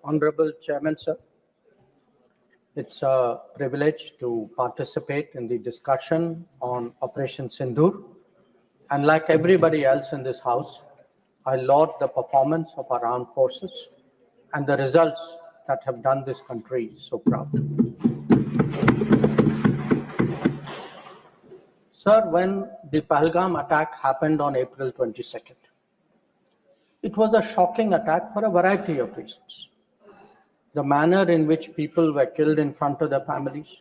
Honorable Chairman, sir, it's a privilege to participate in the discussion on Operation Sindoor. And like everybody else in this House, I laud the performance of our armed forces and the results that have done this country so proud. Sir, when the Pahalgam attack happened on April 22nd, it was a shocking attack for a variety of reasons. The manner in which people were killed in front of their families,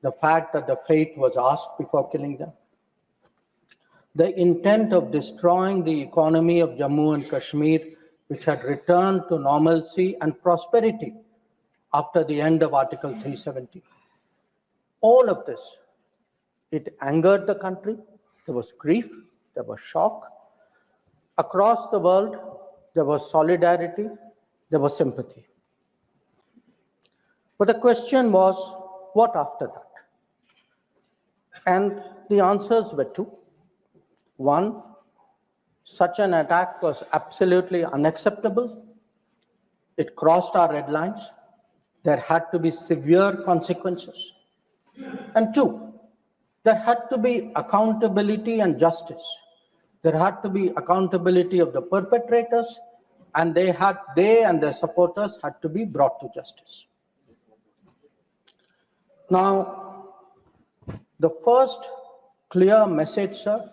the fact that the fate was asked before killing them, the intent of destroying the economy of Jammu and Kashmir, which had returned to normalcy and prosperity after the end of Article 370. All of this, it angered the country. There was grief, there was shock. Across the world, there was solidarity, there was sympathy. But the question was, what after that? And the answers were two. One, such an attack was absolutely unacceptable. It crossed our red lines. There had to be severe consequences. And two, there had to be accountability and justice. There had to be accountability of the perpetrators, and they and their supporters had to be brought to justice. Now, the first clear message, sir,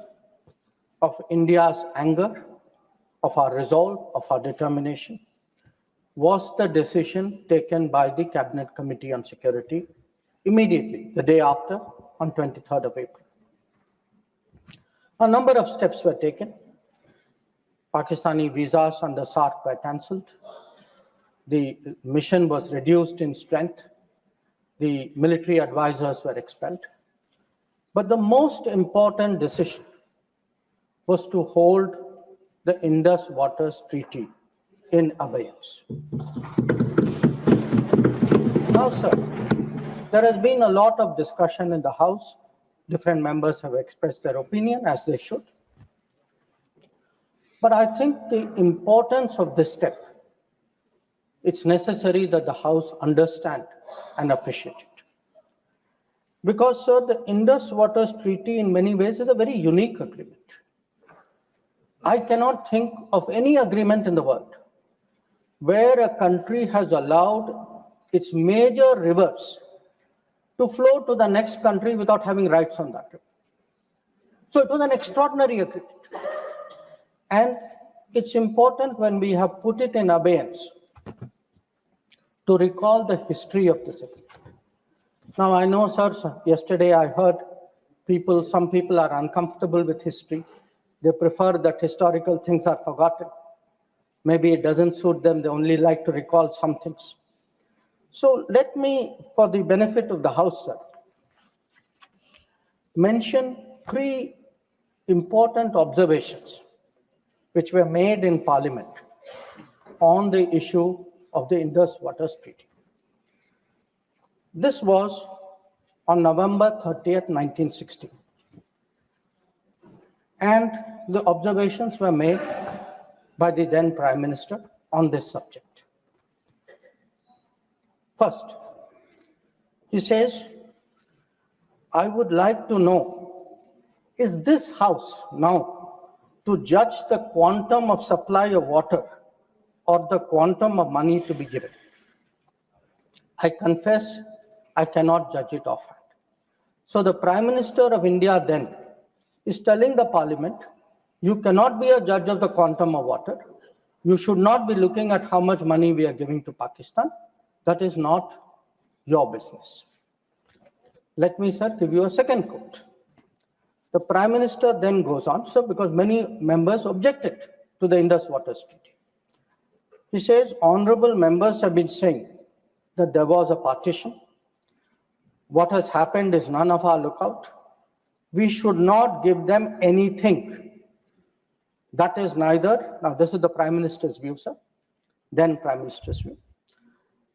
of India's anger, of our resolve, of our determination, was the decision taken by the Cabinet Committee on Security immediately, the day after, on 23rd of April. A number of steps were taken. Pakistani visas under SARC were cancelled. The mission was reduced in strength. The military advisors were expelled. But the most important decision was to hold the Indus Waters Treaty in abeyance. Now, sir, there has been a lot of discussion in the House. Different members have expressed their opinion, as they should. But I think the importance of this step, it's necessary that the House understand and appreciate it. Because, sir, the Indus Waters Treaty in many ways is a very unique agreement. I cannot think of any agreement in the world where a country has allowed its major rivers to flow to the next country without having rights on that river. So it was an extraordinary agreement. And it's important when we have put it in abeyance to recall the history of this agreement. Now, I know, sir, yesterday I heard some people are uncomfortable with history. They prefer that historical things are forgotten. Maybe it doesn't suit them. They only like to recall some things. So let me, for the benefit of the House, sir, mention three important observations which were made in Parliament on the issue of the Indus Waters Treaty. This was on November 30th, 1960. And the observations were made by the then Prime Minister on this subject. First, he says, I would like to know, is this House now to judge the quantum of supply of water or the quantum of money to be given? I confess I cannot judge it offhand. So the Prime Minister of India then is telling the Parliament, you cannot be a judge of the quantum of water. You should not be looking at how much money we are giving to Pakistan. That is not your business. Let me, sir, give you a second quote. The Prime Minister then goes on, sir, because many members objected to the Indus Waters Treaty. He says, honorable members have been saying that there was a partition. What has happened is none of our lookout. We should not give them anything. That is neither, now this is the Prime Minister's view, sir, then Prime Minister's view.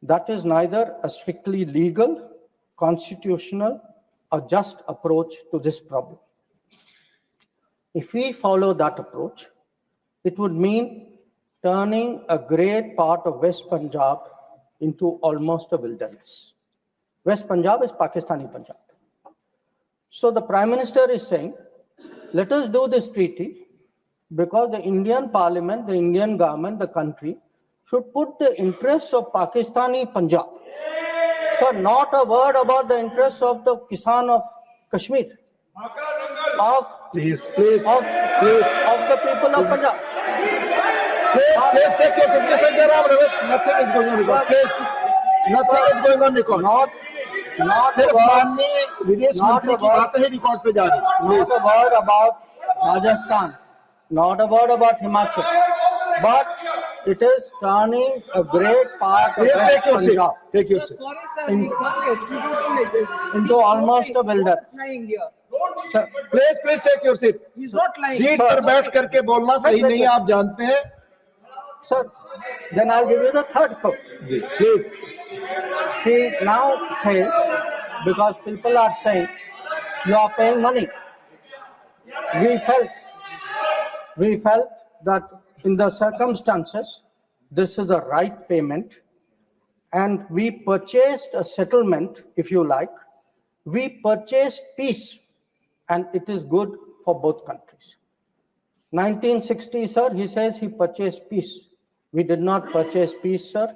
That is neither a strictly legal, constitutional, or just approach to this problem. If we follow that approach, it would mean turning a great part of West Punjab into almost a wilderness. West Punjab is Pakistani Punjab. So the Prime Minister is saying, let us do this treaty because the Indian Parliament, the Indian government, the country should put the interests of Pakistani Punjab. So not a word about the interests of the Kisan of Kashmir, of the people of Punjab. Please take your seat. Mr. Jairam Ramesh, nothing is going on record. Please, nothing is going on record. Not सिर्फ माननीय विदेश मंत्री की बातें ही record पे जा रही हैं. Not a word about Rajasthan, not a word about Himachal, but it is turning a great part of Please take your seat. Punjab Take your seat. Sorry, sir, we can't execute him like this. into almost a wilderness. He's lying here. Sir, Please take your seat. He's not lying. Seat पर बैठ करके बोलना सही नहीं है, आप जानते हैं. sir, then I'll give you the third quote. Please. He now says, because people are saying, you are paying money. We felt that in the circumstances, this is the right payment, and we purchased a settlement, if you like. We purchased peace, and it is good for both countries. 1960, sir, he says he purchased peace. We did not purchase peace, sir.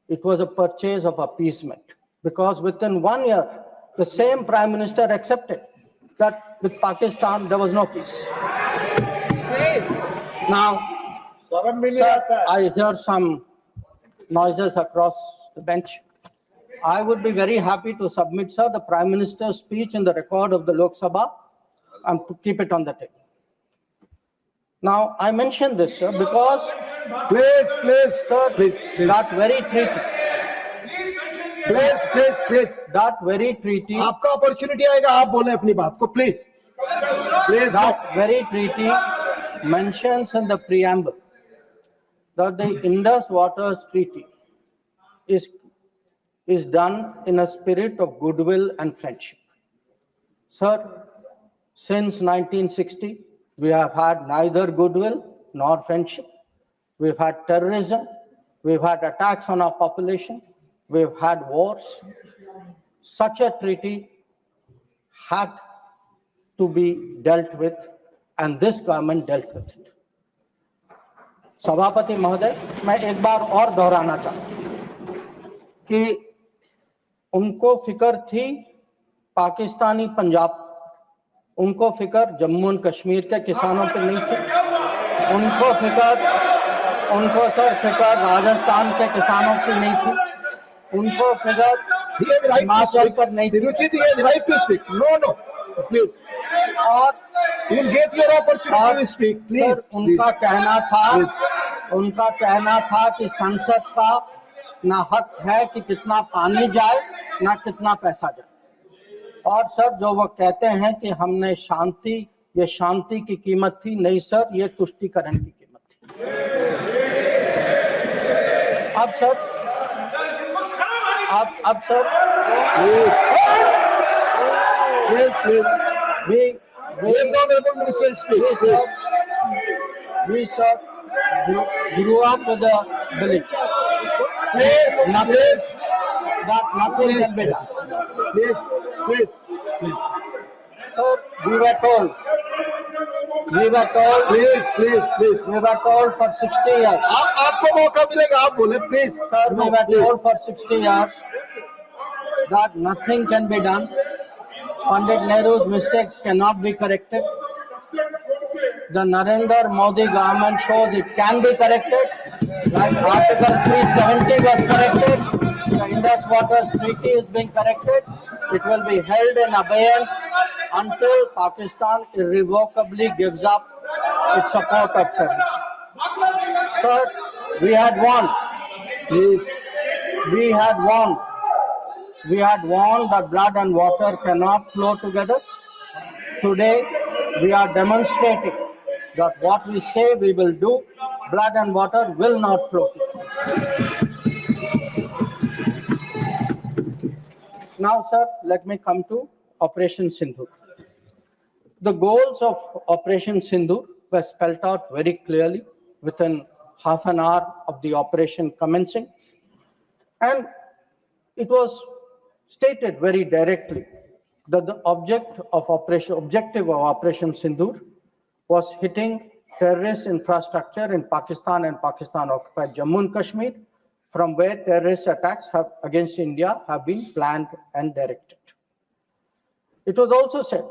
It was a purchase of appeasement, because within 1 year, the same Prime Minister accepted that with Pakistan there was no peace. Now, sir, I hear some noises across the bench. I would be very happy to submit, sir, the Prime Minister's speech in the record of the Lok Sabha and to keep it on the table. Now, I mention this, sir, because Please, sir, please. that very treaty, Please. that very treaty, आपका opportunity आएगा, आप बोलें अपनी बात को. Please. that very treaty mentions in the preamble that the Indus Waters Treaty is done in a spirit of goodwill and friendship. Sir, since 1960, we have had neither goodwill nor friendship. We've had terrorism, we've had attacks on our population, we've had wars. Such a treaty had to be dealt with, and this government dealt with it. सभापति महोदय, मैं एक बार और दोहराना चाहता हूं कि उनको फिक्र थी पाकिस्तानी पंजाब, उनको फिक्र जम्मू एंड कश्मीर के किसानों पर नहीं थी, उनको सर फिक्र राजस्थान के किसानों की नहीं थी, उनको फिक्र हिमाचल पर नहीं थी. Ruchi ji has right to speak. No, please. और You'll get your opportunity to speak. Please. Sir, उनका कहना था कि संसद का ना हक है कि कितना पानी जाए ना कितना पैसा जाए. और सर, जो वो कहते हैं कि हमने ये शांति की कीमत थी, नहीं सर, ये तुष्टीकरण की कीमत थी. अब sir Please. We grew up with the belief that nothing can be done. Please. Sir, we were told for 60 years. आपको मौका मिलेगा, आप बोले. Please. Sir, we were told for 60 years that nothing can be done. Pandit Nehru's mistakes cannot be corrected. The Narendra Modi government shows it can be corrected. Like Article 370 was corrected. The Indus Waters Treaty is being corrected. It will be held in abeyance until Pakistan irrevocably gives up its support of terrorism. Sir, we had warned. We had warned that blood and water cannot flow together. Today, we are demonstrating that what we say we will do, blood and water will not flow together. Now, sir, let me come to Operation Sindoor. The goals of Operation Sindoor were spelled out very clearly within half an hour of the operation commencing. And it was stated very directly that the objective of Operation Sindoor was hitting terrorist infrastructure in Pakistan and Pakistan-occupied Jammu and Kashmir, from where terrorist attacks against India have been planned and directed. It was also said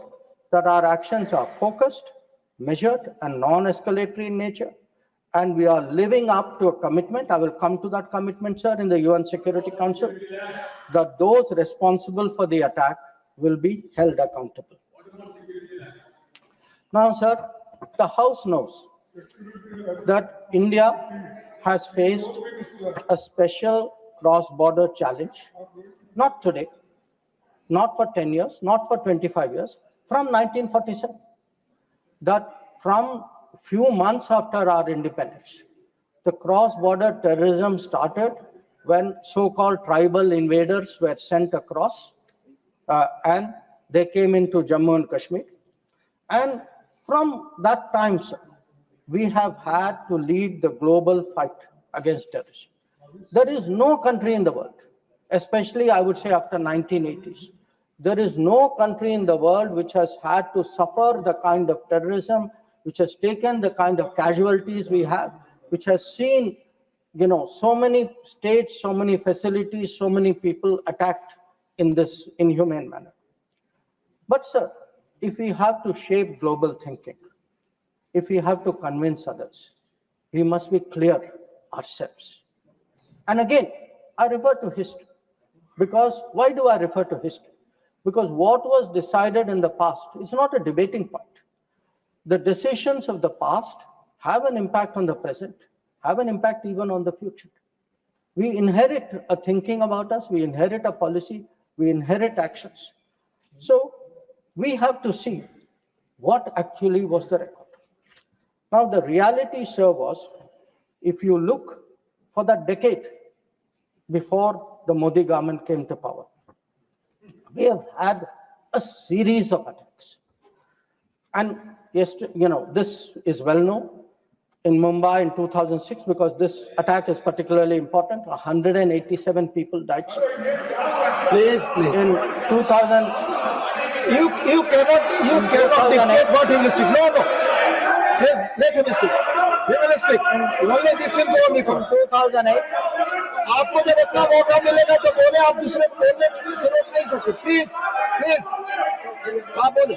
that our actions are focused, measured, and non-escalatory in nature, and we are living up to a commitment. I will come to that commitment, sir, in the UN Security Council, that those responsible for the attack will be held accountable. Now, sir, the House knows that India has faced a special cross-border challenge, not today, not for 10 years, not for 25 years, from 1947. That from few months after our independence, the cross-border terrorism started when so-called tribal invaders were sent across and they came into Jammu and Kashmir. And from that time, sir, we have had to lead the global fight against terrorism. There is no country in the world, especially I would say after 1980s, there is no country in the world which has had to suffer the kind of terrorism, which has taken the kind of casualties we have, which has seen, so many states, so many facilities, so many people attacked in this inhumane manner. But sir, if we have to shape global thinking, if we have to convince others, we must be clear ourselves. And again, I refer to history. Because why do I refer to history? Because what was decided in the past is not a debating point. The decisions of the past have an impact on the present, have an impact even on the future. We inherit a thinking about us, we inherit a policy, we inherit actions. So we have to see what actually was the record. Now the reality, sir, was, if you look for that decade before the Modi government came to power, we have had a series of attacks. And yes, this is well known. In Mumbai in 2006, because this attack is particularly important, 187 people died. Please. In 2000, You cannot dictate what he will speak. No. Please, let him speak. He will speak. Only this will go on record. in 2008, आपको जब अपना मौका मिलेगा तो बोले, आप दूसरे को बोलने से रोक नहीं सकते. प्लीज आप बोले,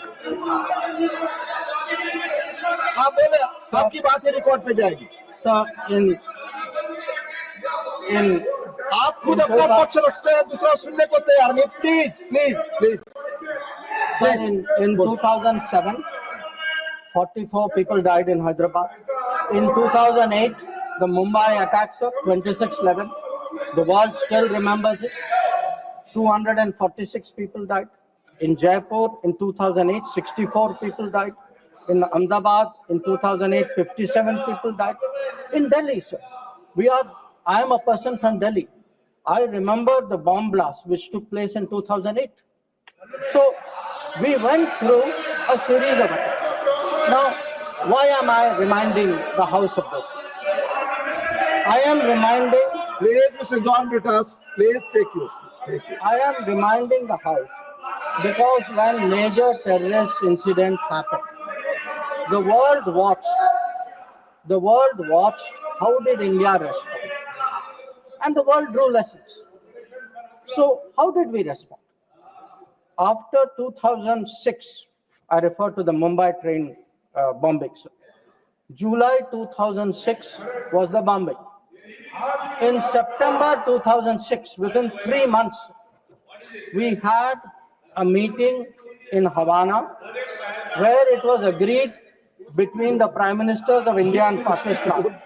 आपकी बात ही रिकॉर्ड पे जाएगी. so in आप खुद अपना पक्ष रखते हैं, दूसरा सुनने को तैयार नहीं. Please. in 2007, 44 people died in Hyderabad. In 2008, the Mumbai attacks of 26/11, the world still remembers it. 246 people died. In Jaipur in 2008, 64 people died. In Ahmedabad in 2008, 57 people died. In Delhi, sir, I am a person from Delhi. I remember the bomb blast which took place in 2008. So we went through a series of attacks. Now, why am I reminding the House of this? I am reminding. Please, Mr. John Britas, please take your seat. I am reminding the House because when major terrorist incident happened, the world watched how did India respond, and the world drew lessons. So how did we respond? After 2006, I refer to the Mumbai train bombings. July 2006 was the bombing. In September 2006, within 3 months, we had a meeting in Havana where it was agreed between the Prime Ministers of India and Pakistan.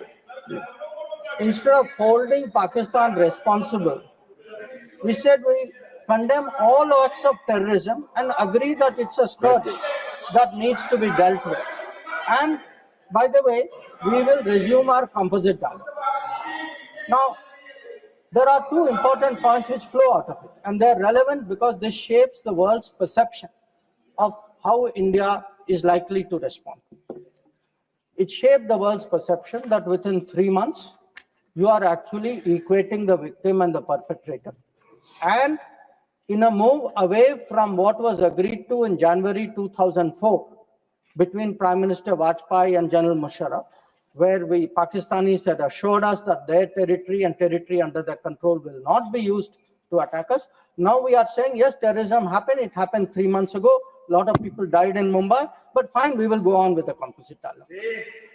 Instead of holding Pakistan responsible, we said we condemn all acts of terrorism and agree that it's a scourge that needs to be dealt with. And by the way, we will resume our composite dialogue. Now, there are two important points which flow out of it, and they're relevant because this shapes the world's perception of how India is likely to respond. it shaped the world's perception that within 3 months, you are actually equating the victim and the perpetrator. And in a move away from what was agreed to in January 2004 between Prime Minister Vajpayee and General Musharraf, where we Pakistanis had assured us that their territory and territory under their control will not be used to attack us. Now we are saying, yes, terrorism happened. It happened 3 months ago. A lot of people died in Mumbai, but fine, we will go on with the composite dialogue.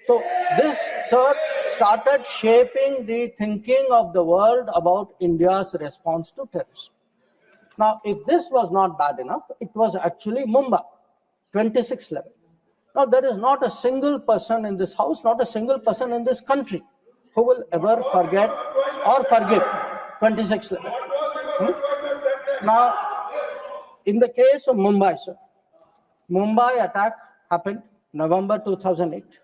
So this, sir, started shaping the thinking of the world about India's response to terrorism. Now, if this was not bad enough, it was actually Mumbai, 26th level. Now, there is not a single person in this house, not a single person in this country who will ever forget or forgive 26th level. Now, in the case of Mumbai, sir, Mumbai attack happened November 2008.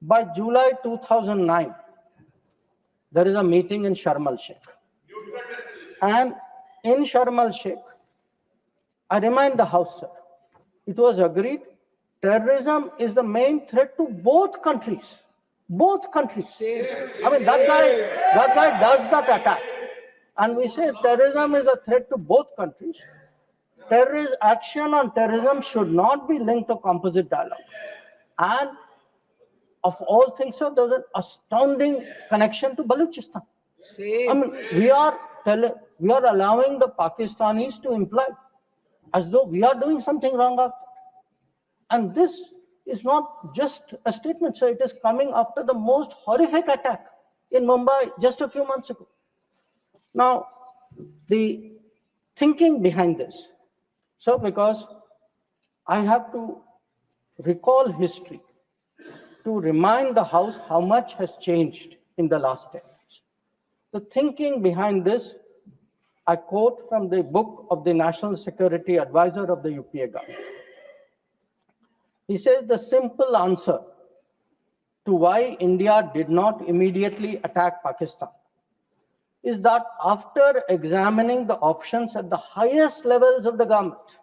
By July 2009, there is a meeting in Sharm el-Sheikh. And in Sharm el-Sheikh, I remind the House, sir, it was agreed terrorism is the main threat to both countries. Both countries. I mean, that guy does that attack. And we say terrorism is a threat to both countries. Terrorist action on terrorism should not be linked to composite dialogue. And of all things, sir, there was an astounding connection to Balochistan. I mean, we are allowing the Pakistanis to imply as though we are doing something wrong out there. And this is not just a statement, sir. It is coming after the most horrific attack in Mumbai just a few months ago. Now, the thinking behind this, so because I have to recall history to remind the House how much has changed in the last 10 years. The thinking behind this, I quote from the book of the National Security Advisor of the UPA government. He says the simple answer to why India did not immediately attack Pakistan is that after examining the options at the highest levels of the government,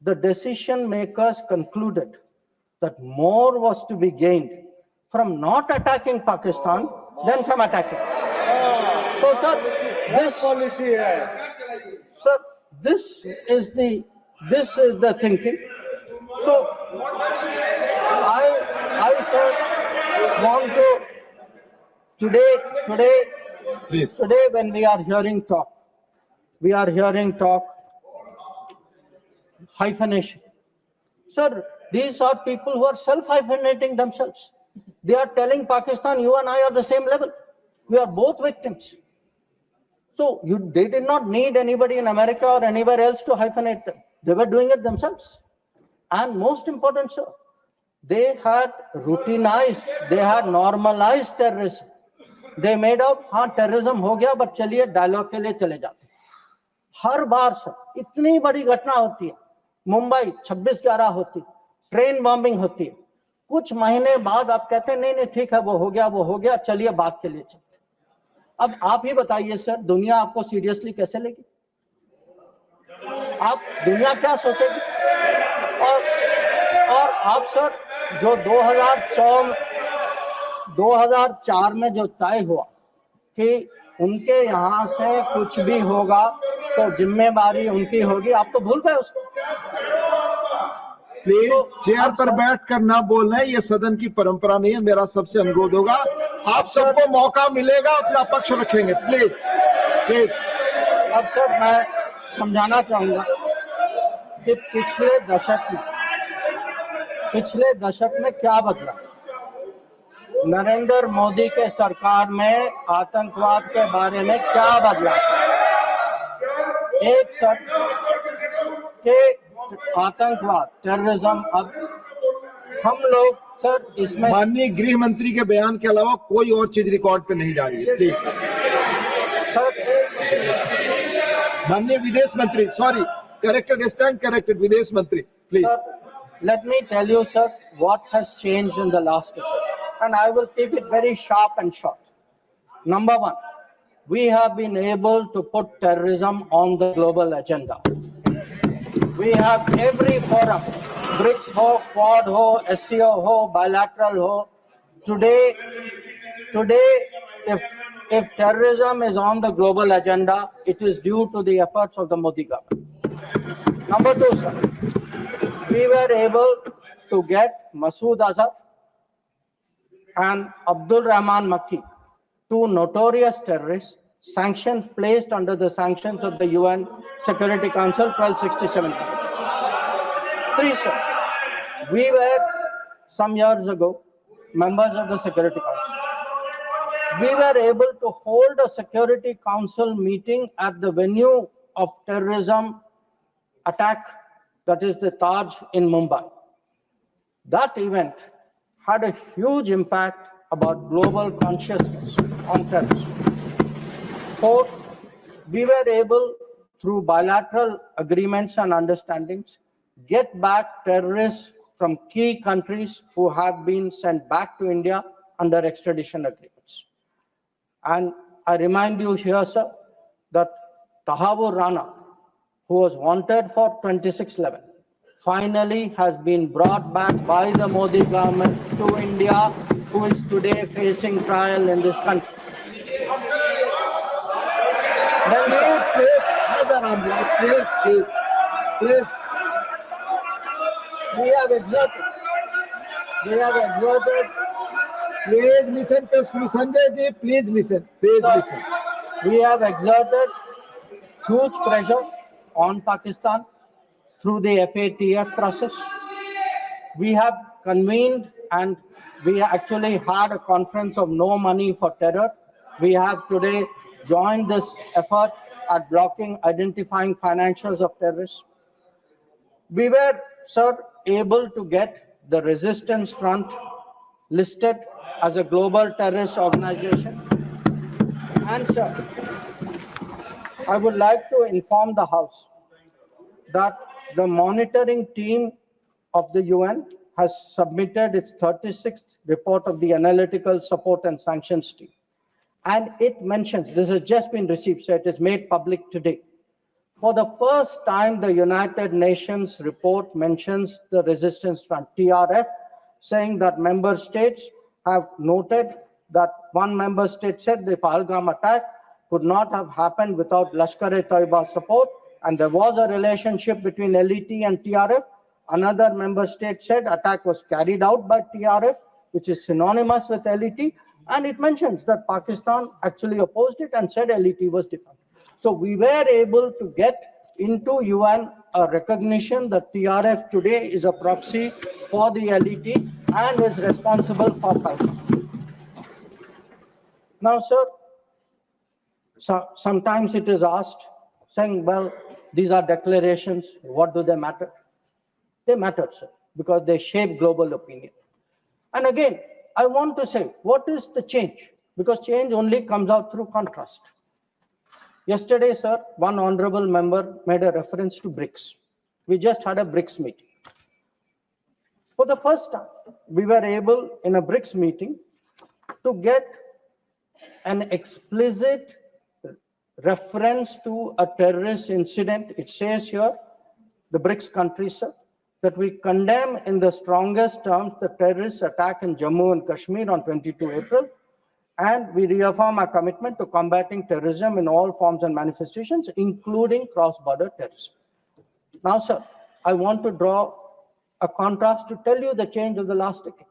the decision makers concluded that more was to be gained from not attacking Pakistan than from attacking. So, sir, this is the thinking. So, I sir, want to today when we are hearing talk hyphenation. Sir, these are people who are self-hyphenating themselves. They are telling Pakistan, you and I are the same level. We are both victims. So they did not need anybody in America or anywhere else to hyphenate them. They were doing it themselves. And most important, sir, they had routinized, they had normalized terrorism. They made out, हाँ terrorism हो गया, but चलिए dialogue के लिए चले जाते हैं. हर बार sir इतनी बड़ी घटना होती है, मुंबई 26/11 होती, ट्रेन बॉम्बिंग होती है, कुछ महीने बाद आप कहते हैं नहीं ठीक है वो हो गया चलिए बात के लिए चलते. अब आप ही बताइए सर, दुनिया आपको सीरियसली कैसे लेगी? आप दुनिया क्या सोचेगी? और आप सर जो 2004 में जो तय हुआ कि उनके यहाँ से कुछ भी होगा तो जिम्मेदारी उनकी होगी, आप तो भूल गए उसको. प्लीज चेयर पर बैठकर ना बोलना है, ये सदन की परंपरा नहीं है. मेरा सबसे अनुरोध होगा, आप सबको मौका मिलेगा, अपना पक्ष रखेंगे. प्लीज. अब सर मैं समझाना चाहूंगा कि पिछले दशक में क्या बदला. नरेंद्र मोदी के सरकार में आतंकवाद के बारे में क्या बदला? एक सर के आतंकवाद टेररिज्म, अब हम लोग सर इसमें माननीय गृह मंत्री के बयान के अलावा कोई और चीज रिकॉर्ड पे नहीं जा रही है. प्लीज. सर माननीय विदेश मंत्री, सॉरी, करेक्टेड विदेश मंत्री, please. Let me tell you, sir, what has changed in the last decade. And I will keep it very sharp and short. Number one, we have been able to put terrorism on the global agenda. We have every forum BRICS ho, Quad ho, SCO ho, bilateral ho. Today, if terrorism is on the global agenda, it is due to the efforts of the Modi government. Number two, sir, we were able to get Masood Azhar and Abdul Rahman Makki, two notorious terrorists, sanctions placed under the sanctions of the UN Security Council 1267. Three, sir, we were some years ago members of the Security Council. We were able to hold a Security Council meeting at the venue of terrorism attack, that is the Taj in Mumbai. That event had a huge impact about global consciousness on terrorism. Fourth, we were able, through bilateral agreements and understandings, get back terrorists from key countries who have been sent back to India under extradition agreements. And I remind you here, sir, that Tahavur Rana, who was wanted for 2611, finally has been brought back by the Modi government to India, who is today facing trial in this country. Then, Please. we have exerted. Please listen peacefully. Sanjay ji, please listen. Please listen. We have exerted huge pressure on Pakistan through the FATF process. We have convened and we actually had a conference of no money for terror. We have today joined this effort at blocking, identifying financials of terrorists. We were, sir, able to get the Resistance Front listed as a global terrorist organization. And, sir, I would like to inform the House that the monitoring team of the UN has submitted its 36th report of the Analytical Support and Sanctions Team. And it mentions, this has just been received, so it is made public today. For the first time, the United Nations report mentions the Resistance Front, TRF, saying that member states have noted that one member state said the Pahalgam attack could not have happened without Lashkar-e-Taiba support, and there was a relationship between LET and TRF. Another member state said attack was carried out by TRF, which is synonymous with LET, and it mentions that Pakistan actually opposed it and said LET was different. So we were able to get into UN a recognition that TRF today is a proxy for the LET and is responsible for Pahalgam. Now, sir, sometimes it is asked, saying, well, these are declarations, what do they matter? They matter, sir, because they shape global opinion. And again, I want to say, what is the change? Because change only comes out through contrast. Yesterday, sir, one honorable member made a reference to BRICS. We just had a BRICS meeting. For the first time, we were able, in a BRICS meeting, to get an explicit reference to a terrorist incident. It says here, the BRICS countries, sir, that we condemn in the strongest terms the terrorist attack in Jammu and Kashmir on 22 April, and we reaffirm our commitment to combating terrorism in all forms and manifestations, including cross-border terrorism. Now, sir, I want to draw a contrast to tell you the change of the last decade.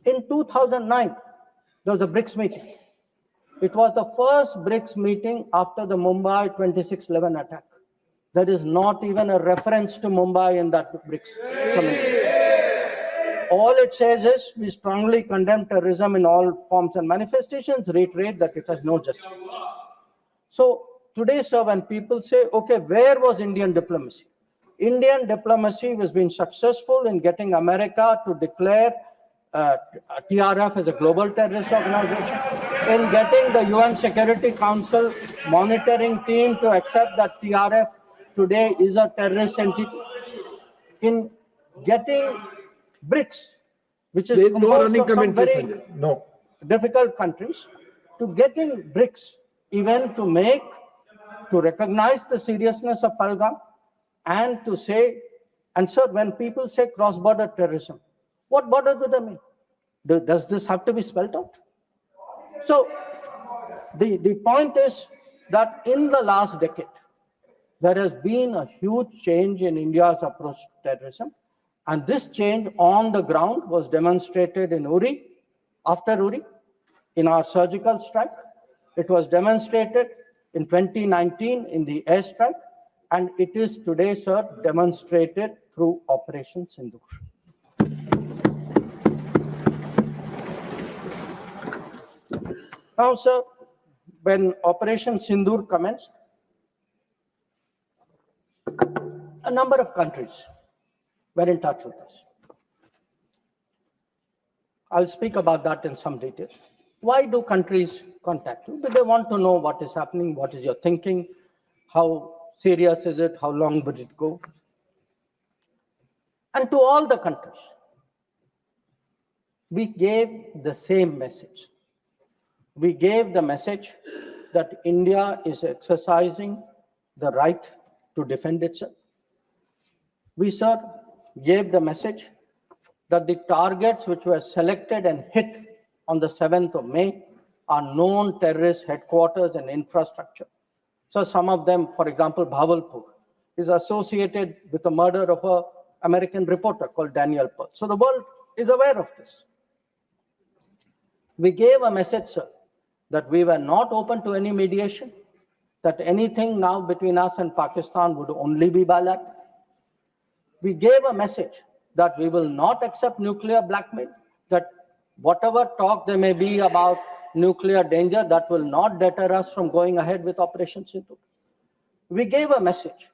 In 2009, there was a BRICS meeting. It was the first BRICS meeting after the Mumbai 2611 attack. There is not even a reference to Mumbai in that BRICS committee. All it says is we strongly condemn terrorism in all forms and manifestations, reiterate that it has no justification. So today, sir, when people say, okay, where was Indian diplomacy? Indian diplomacy has been successful in getting America to declare TRF as a global terrorist organization, in getting the UN Security Council monitoring team to accept that TRF today is a terrorist entity, in getting BRICS, which is composed of some very difficult countries, to getting BRICS even to recognize the seriousness of Pahalgam and to say And sir, when people say cross-border terrorism, what border do they mean? Does this have to be spelled out? So the point is that in the last decade, there has been a huge change in India's approach to terrorism. And this change on the ground was demonstrated in Uri, after Uri, in our surgical strike. It was demonstrated in 2019 in the airstrike. And it is today, sir, demonstrated through Operation Sindoor. Now, sir, when Operation Sindoor commenced, a number of countries were in touch with us. I'll speak about that in some detail. Why do countries contact you? Because they want to know what is happening, what is your thinking, how serious is it, how long would it go? And to all the countries, we gave the same message. We gave the message that India is exercising the right to defend itself. We, sir, gave the message that the targets which were selected and hit on the 7th of May are known terrorist headquarters and infrastructure. So some of them, for example, Bhavalpur, is associated with the murder of an American reporter called Daniel Pearl. So the world is aware of this. We gave a message, sir, that we were not open to any mediation, that anything now between us and Pakistan would only be bilateral. We gave a message that we will not accept nuclear blackmail, that whatever talk there may be about nuclear danger, that will not deter us from going ahead with Operation Sindoor. We gave a message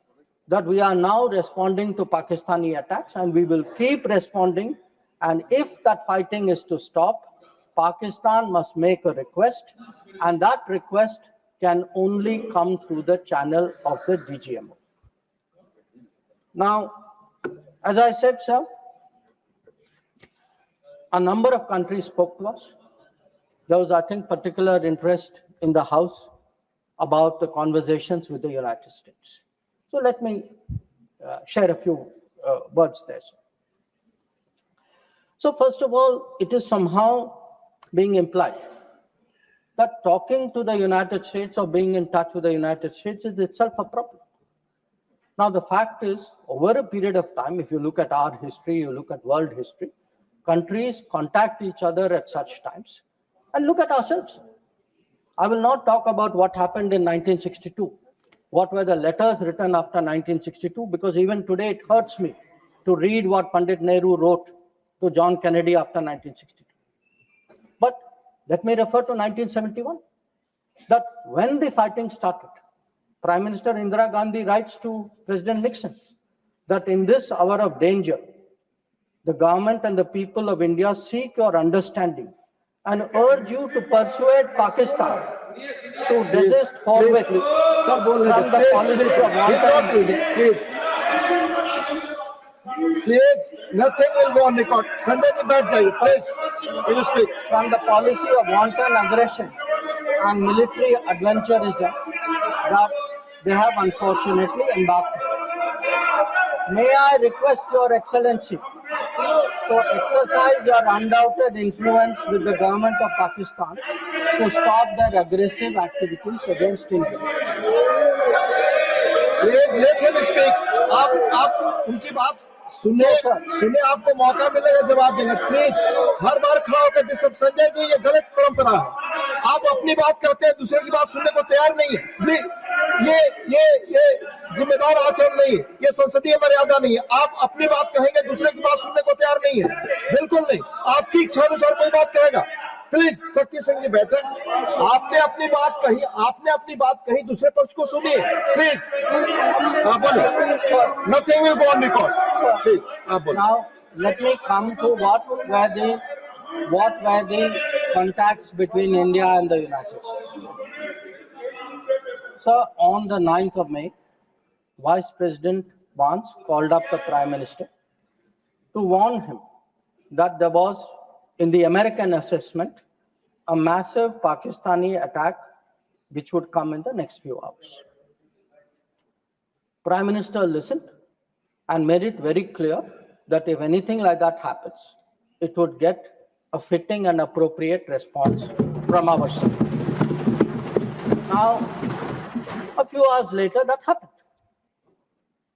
that we are now responding to Pakistani attacks and we will keep responding. And if that fighting is to stop, Pakistan must make a request, and that request can only come through the channel of the DGMO. Now, as I said, sir, a number of countries spoke to us. There was, I think, particular interest in the House about the conversations with the United States. So let me share a few words there, sir. So first of all, it is somehow being implied that talking to the United States or being in touch with the United States is itself a problem. Now, the fact is, over a period of time, if you look at our history, you look at world history, countries contact each other at such times. And look at ourselves. I will not talk about what happened in 1962. What were the letters written after 1962? Because even today it hurts me to read what Pandit Nehru wrote to John Kennedy after 1962. But let me refer to 1971. That when the fighting started, Prime Minister Indira Gandhi writes to President Nixon that in this hour of danger, the government and the people of India seek your understanding and urge you to persuade Pakistan to desist forthwith from the policy of wanton. Please, nothing will go on record. Sanjay ji, baith jaiye, please. You speak. From the policy of wanton aggression and military adventurism that they have unfortunately embarked on. May I request Your Excellency to exercise your undoubted influence with the government of Pakistan to stop their aggressive activities against India. Please let him speak. आप उनकी बात सुने आपको मौका मिलेगा जवाब देने. Please हर बार खड़ा होकर डिस्टर्ब. संजय जी, ये गलत परंपरा है. आप अपनी बात करते हैं, दूसरे की बात सुनने को तैयार नहीं है. प्लीज ये जिम्मेदार आचरण नहीं है. ये संसदीय मर्यादा नहीं है. आप अपनी बात कहेंगे, दूसरे की बात सुनने को तैयार नहीं है. बिल्कुल नहीं. आपकी इच्छा अनुसार कोई बात कहेगा. प्लीज शक्ति सिंह जी बैठे. आपने अपनी बात कही, दूसरे पक्ष को सुनिए. प्लीज आप बोलिए. Nothing will go on record. Please, आप बोलिए. Now let me come to what were the contacts between India and the United States. So on the 9th of May, Vice President Vance called up the Prime Minister to warn him that there was, in the American assessment, a massive Pakistani attack which would come in the next few hours. Prime Minister listened and made it very clear that if anything like that happens, it would get a fitting and appropriate response from our side. Now, a few hours later, that happened.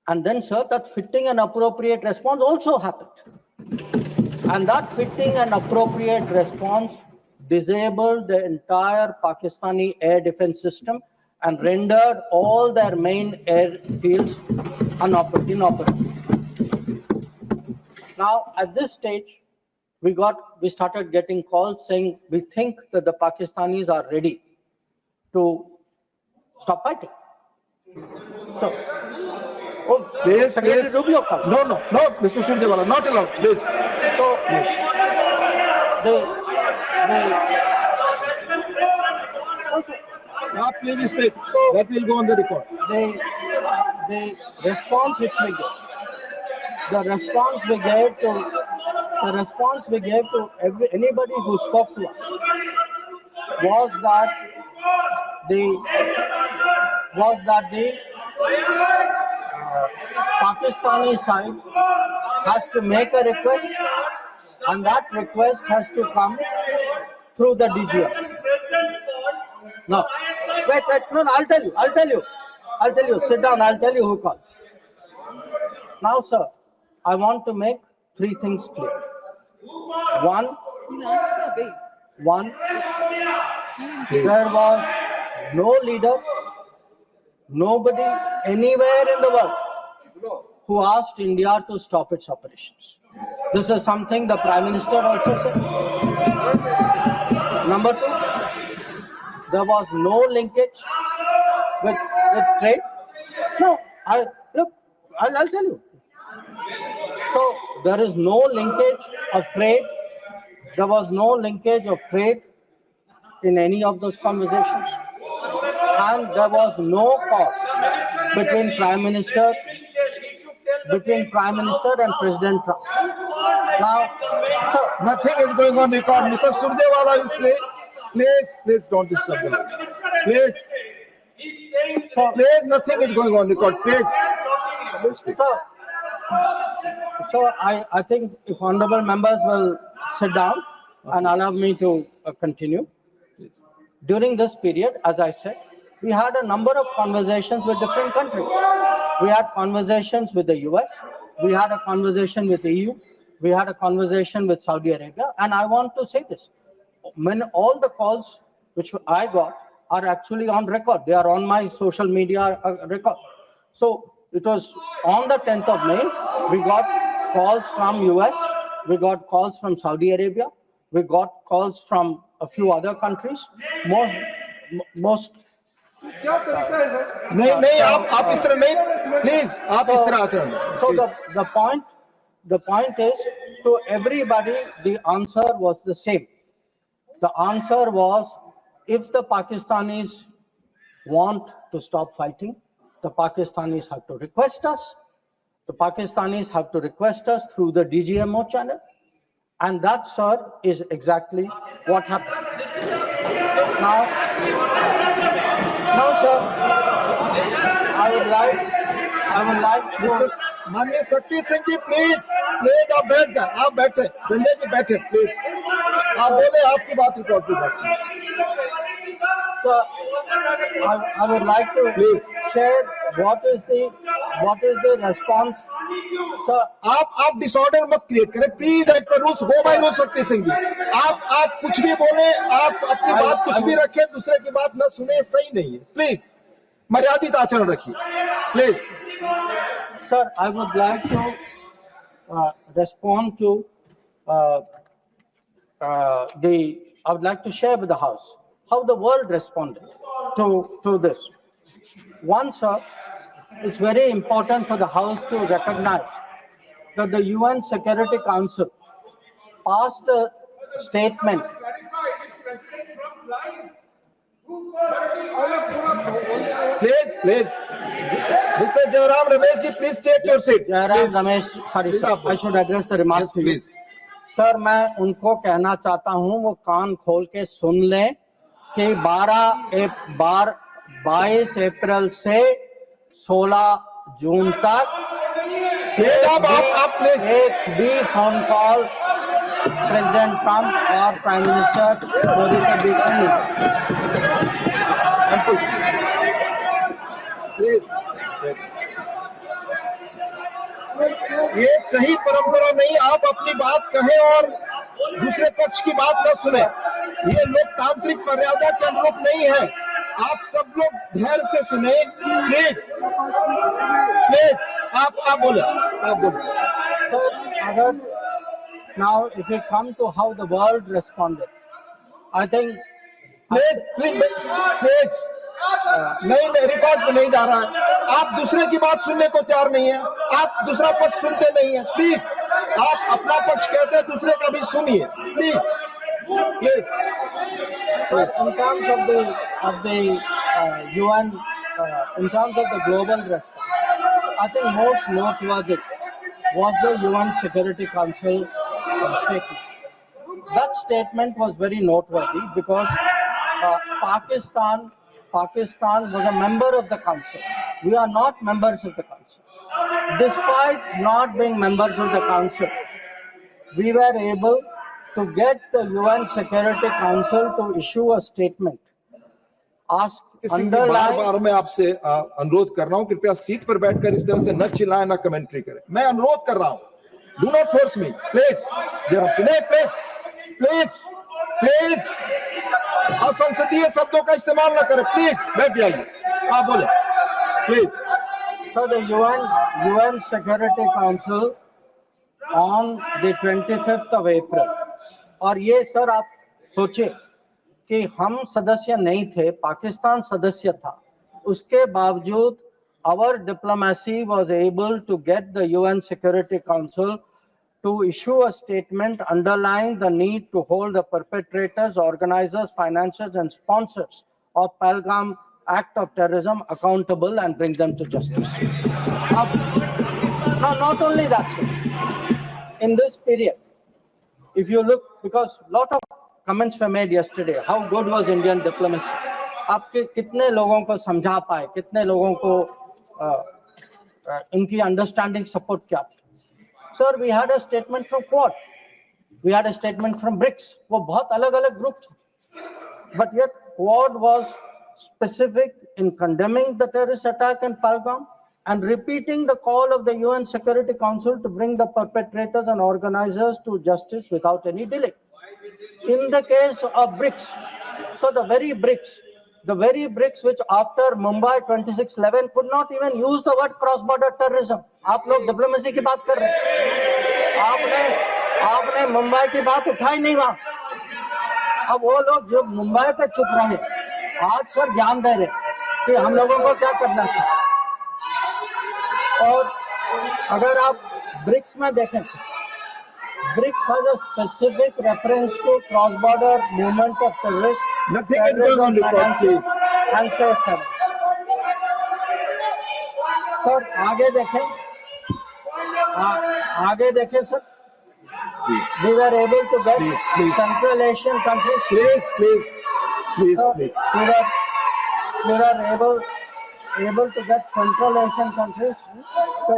And then, sir, that fitting and appropriate response also happened. And that fitting and appropriate response disabled the entire Pakistani air defense system and rendered all their main airfields inoperative. Now, at this stage, we started getting calls saying we think that the Pakistanis are ready to stop fighting. So, Please, Secretary please. Rubio come. No, Mr. Surjewala, not allowed, please. So, Please speak. So that will go on the record. the response which we gave, the response we gave to anybody who spoke to us was that the Pakistani side has to make a request, and that request has to come through the DGM. No, wait, no, I'll tell you. Sit down, I'll tell you who called. Now, sir, I want to make three things clear. One, there was no leader, nobody anywhere in the world who asked India to stop its operations. This is something the Prime Minister also said. Number two, there was no linkage with trade. No, I'll tell you. So there is no linkage of trade. There was no linkage of trade in any of those conversations. And there was no call between Prime Minister and President Trump. Now, so nothing is going on record. Mr. Surjewala, you please don't disturb them. Please. So, please, nothing is going on record. Please. So I think if honorable members will sit down and allow me to continue. During this period, as I said, we had a number of conversations with different countries. We had conversations with the US, we had a conversation with the EU, we had a conversation with Saudi Arabia, and I want to say this. When all the calls which I got are actually on record, they are on my social media record. So it was on the 10th of May, we got calls from US, we got calls from Saudi Arabia, we got calls from a few other countries. Most नहीं आप इस तरह नहीं please आप इस तरह आचरण so the point is, to everybody the answer was the same. The answer was, if the Pakistanis want to stop fighting, the Pakistanis have to request us. The Pakistanis have to request us through the DGMO channel, and that, sir, is exactly what happened. Now, sir, I would like Mr. माननीय शक्ति सिंह जी please आप बैठ जाए आप बैठे संजय जी बैठे please आप बोले आपकी बात रिकॉर्ड की जाए Sir, I would like to share what is the response. Sir, आप डिसऑर्डर मत क्रिएट करें please as per rules go by rules Shakti Singh जी आप कुछ भी बोले आप अपनी बात कुछ भी रखें दूसरे की बात न सुने सही नहीं है प्लीज मर्यादित आचरण रखिए please Sir, I would like to respond to I would like to share with the House how the world responded to this. One, sir, it's very important for the House to recognize that the UN Security Council passed a statement. Please. Mr. Jairam Ramesh, please take your seat. Jairam Ramesh, sorry sir, I should address the remarks to you. Sir मैं उनको कहना चाहता हूं वो कान खोल के सुन लें कि 22 अप्रैल से 16 जून तक प्लीज आप प्लीज एक भी फोन कॉल प्रेसिडेंट ट्रंप और प्राइम मिनिस्टर मोदी के बीच में नहीं। प्लीज, ये सही परंपरा नहीं। आप अपनी बात कहें और दूसरे पक्ष की बात न सुने, ये लोकतांत्रिक मर्यादा के अनुरूप नहीं है। आप सब लोग धैर्य से सुने, प्लीज प्लीज। आप बोले, आप बोले। Sir, अगर now if we come to how the world responded, I think please please please, नहीं रिकॉर्ड पे नहीं जा रहा है। आप दूसरे की बात सुनने को तैयार नहीं है, आप दूसरा पक्ष सुनते नहीं है। प्लीज, आप अपना पक्ष कहते हैं, दूसरे का भी सुनिए, please please. in terms of the UN, in terms of the global response, I think most noteworthy was the UN Security Council statement. That statement was very noteworthy because Pakistan was a member of the council. We are not members of the council. Despite not being members of the council, we were able to get the UN Security Council to issue a statement. Ask बार मैं आपसे अनुरोध कर रहा हूं, कृपया seat पर बैठकर इस तरह से न चिल्लाएं, न कमेंट्री करें। मैं अनुरोध कर रहा हूं, do not force me, please. जरा सुने, प्लीज प्लीज प्लीज। असंसदीय शब्दों का इस्तेमाल न करें, प्लीज बैठ जाइए। आप बोले, please. So the UN Security Council on the 25th of April, और ये सर आप सोचे कि हम सदस्य नहीं थे, पाकिस्तान सदस्य था, उसके बावजूद our diplomacy was able to get the UN Security Council to issue a statement underlying the need to hold the perpetrators, organizers, financiers and sponsors of Pahalgam act of terrorism accountable and bring them to justice. Now, not only that, in this period, if you look, because a lot of comments were made yesterday, how good was Indian diplomacy? आपके कितने लोगों को समझा पाए, कितने लोगों को इनकी अंडरस्टैंडिंग सपोर्ट क्या थी? Sir, we had a statement from Quad, we had a statement from BRICS, वो बहुत अलग-अलग ग्रुप थे, but yet Quad was specific in condemning the terrorist attack in Pahalgam and repeating the call of the UN Security Council to bring the perpetrators and organizers to justice without any delay. In the case of BRICS, so the very BRICS which after Mumbai 2611 could not even use the word cross-border terrorism. आप लोग diplomacy की बात कर रहे हैं, आपने मुंबई की बात उठाई नहीं वहां। अब वो लोग जो मुंबई पे चुप रहे, आज सर ज्ञान दे रहे कि हम लोगों को क्या करना चाहिए। और अगर आप ब्रिक्स में देखें, BRICS has a specific reference to cross-border movement of terrorists, Nothing is going on record, please. And safe havens. Sir आगे देखें sir, we were able to get Central Asian countries. Please. We were able to get Central Asian countries to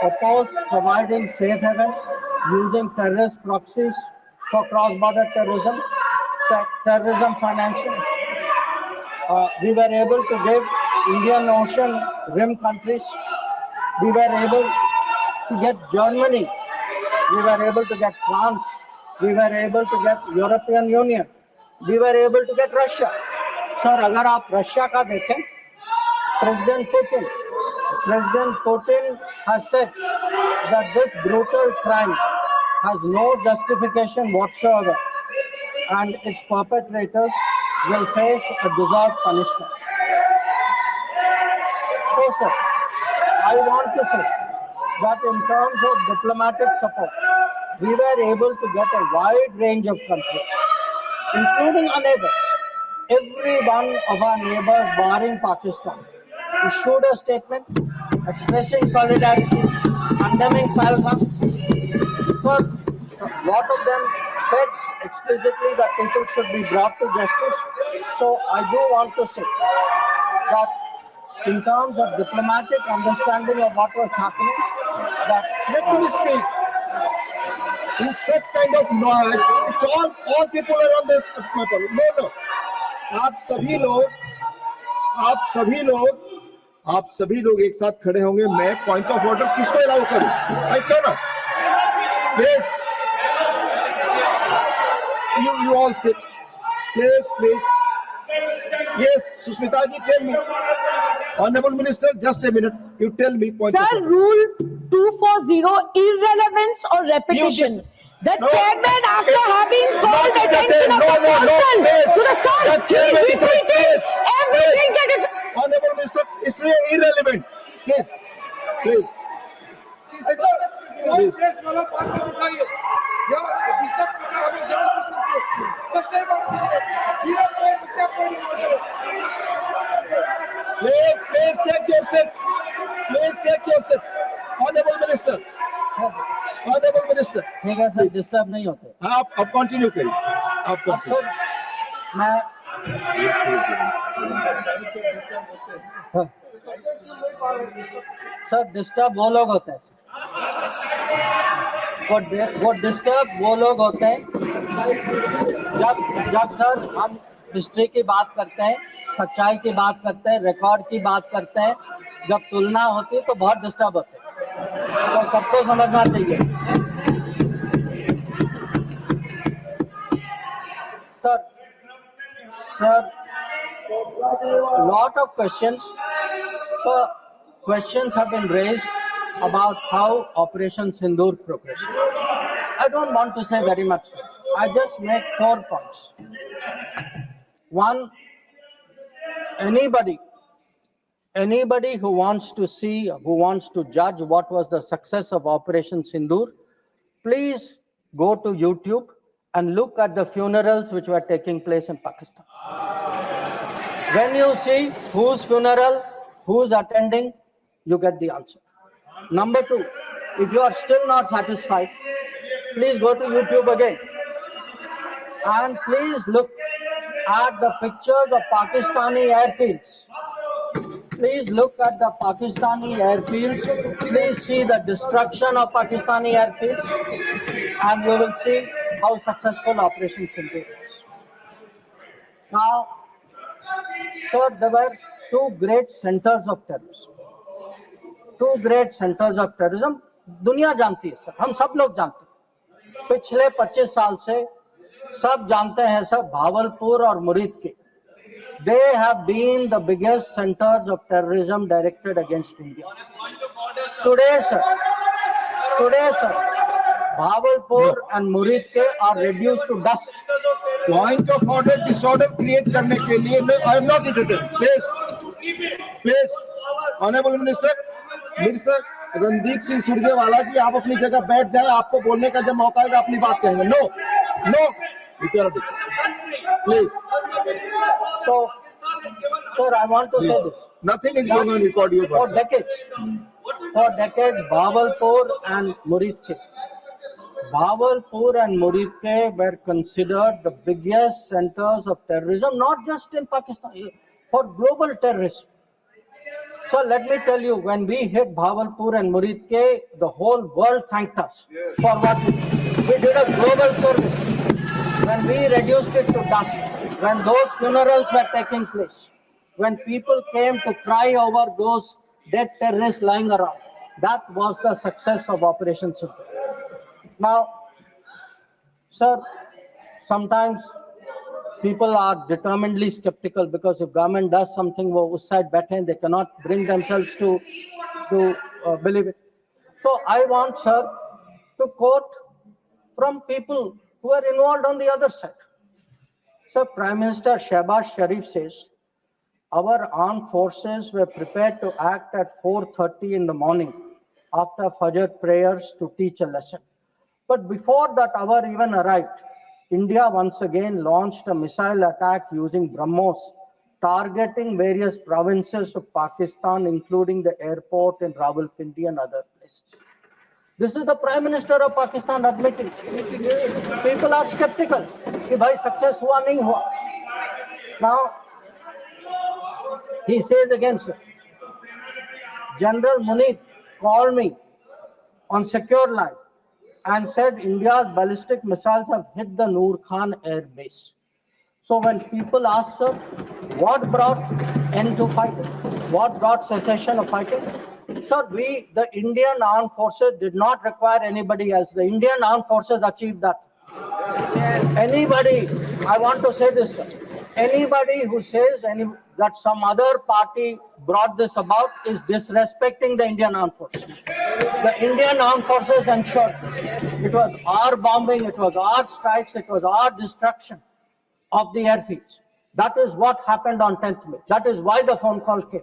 oppose providing safe haven using terrorist proxies for cross-border terrorism financing. We were able to give Indian Ocean rim countries. We were able to get Germany. We were able to get France. We were able to get European Union. We were able to get Russia. Sir, अगर आप Russia का देखें, President Putin has said that this brutal crime has no justification whatsoever and its perpetrators will face a deserved punishment. So, sir, I want to say that in terms of diplomatic support, we were able to get a wide range of countries, including our neighbors. Every one of our neighbors, barring Pakistan, issued a statement expressing solidarity, condemning Pahalgam. So, a lot of them said explicitly that people should be brought to justice. So, I do want to say that in terms of diplomatic understanding of what was happening, Let me speak. In such kind of noise, it's all people are on this people. No. आप सभी लोग आप सभी लोग एक साथ खड़े होंगे. मैं पॉइंट ऑफ ऑर्डर किसको अलाउ करूं? I can not. Please you all sit. Please. Yes, Susmita ji, tell me. Honorable Minister, just a minute. You tell me. Point Sir, of order. Rule 240, irrelevance or repetition. The chairman, after having called attention of the council to the sir, he is repeating everything that is. Honorable Minister, it's irrelevant. Please. Press वाला पास में उठाइए या disturb करना हमें जरूर सबसे बड़ा hero point क्या point order Please take your seats. Honorable Minister. ठीक है सर, डिस्टर्ब नहीं होते. आप कंटिन्यू करिए. आप तो मैं सर डिस्टर्ब वो लोग होते हैं. वो डिस्टर्ब वो लोग होते हैं जब सर हम हिस्ट्री की बात करते हैं, सच्चाई की बात करते हैं, रिकॉर्ड की बात करते हैं, जब तुलना होती है तो बहुत डिस्टर्ब होते हैं. तो सबको समझना चाहिए. Sir lot of questions. So questions have been raised about how Operation Sindoor progressed. I don't want to say very much. I just make 4 points. One, anybody who wants to see, who wants to judge what was the success of Operation Sindoor, please go to YouTube and look at the funerals which were taking place in Pakistan. When you see whose funeral, who's attending, you get the answer. Number 2, if you are still not satisfied, please go to YouTube again and please look at the pictures of Pakistani airfields. Please look at the Pakistani airfields. Please see the destruction of Pakistani airfields and you will see how successful Operation Sindoor was. Now, sir, there were 2 great centers of terrorism. 2 great centers of terrorism. दुनिया जानती है sir, हम सब लोग जानते हैं. पिछले 25 साल से सब जानते हैं सर, भावलपुर और मुरीद के. They have been the biggest centers of terrorism directed against India. Today, sir, Bhavalpur and Murid ke are reduced to dust. Point of order, disorder create करने के लिए I am not entertained. Please, Honorable Minister, Randeep Singh Surjewala जी, आप अपनी जगह बैठ जाए. आपको बोलने का जब मौका आएगा अपनी बात कहेंगे. No, equality. Please. So, sir, I want to say this. Nothing is going on record your For person. decades, Bhavalpur and Murid ke were considered the biggest centers of terrorism, not just in Pakistan, for global terrorism. So let me tell you, when we hit Bhavalpur and Murid ke, the whole world thanked us for what we did. We did a global service. When we reduced it to dust, when those funerals were taking place, when people came to cry over those dead terrorists lying around, that was the success of Operation Sindoor. Now, sir, sometimes people are determinedly skeptical because if government does something, wo us side baithe, they cannot bring themselves to believe it. So I want, sir, to quote from people who are involved on the other side. So Prime Minister Shehbaz Sharif says, our armed forces were prepared to act at 4:30 in the morning after Fajr prayers to teach a lesson. But before that hour even arrived, India once again launched a missile attack using BrahMos, targeting various provinces of Pakistan, including the airport in Rawalpindi and other places. This is the Prime Minister of Pakistan admitting. People are skeptical. Ki bhai success hua nahi hua. Now, he says again, sir, General Munir called me on secure line and said India's ballistic missiles have hit the Noor Khan air base. So when people ask, sir, what brought end to fighting? What brought cessation of fighting? Sir, the Indian armed forces did not require anybody else. The Indian armed forces achieved that. Anybody, I want to say this, sir, anybody who says that some other party brought this about is disrespecting the Indian armed forces. The Indian armed forces ensured this. It was our bombing, it was our strikes, it was our destruction of the airfields. That is what happened on 10th May. That is why the phone call came.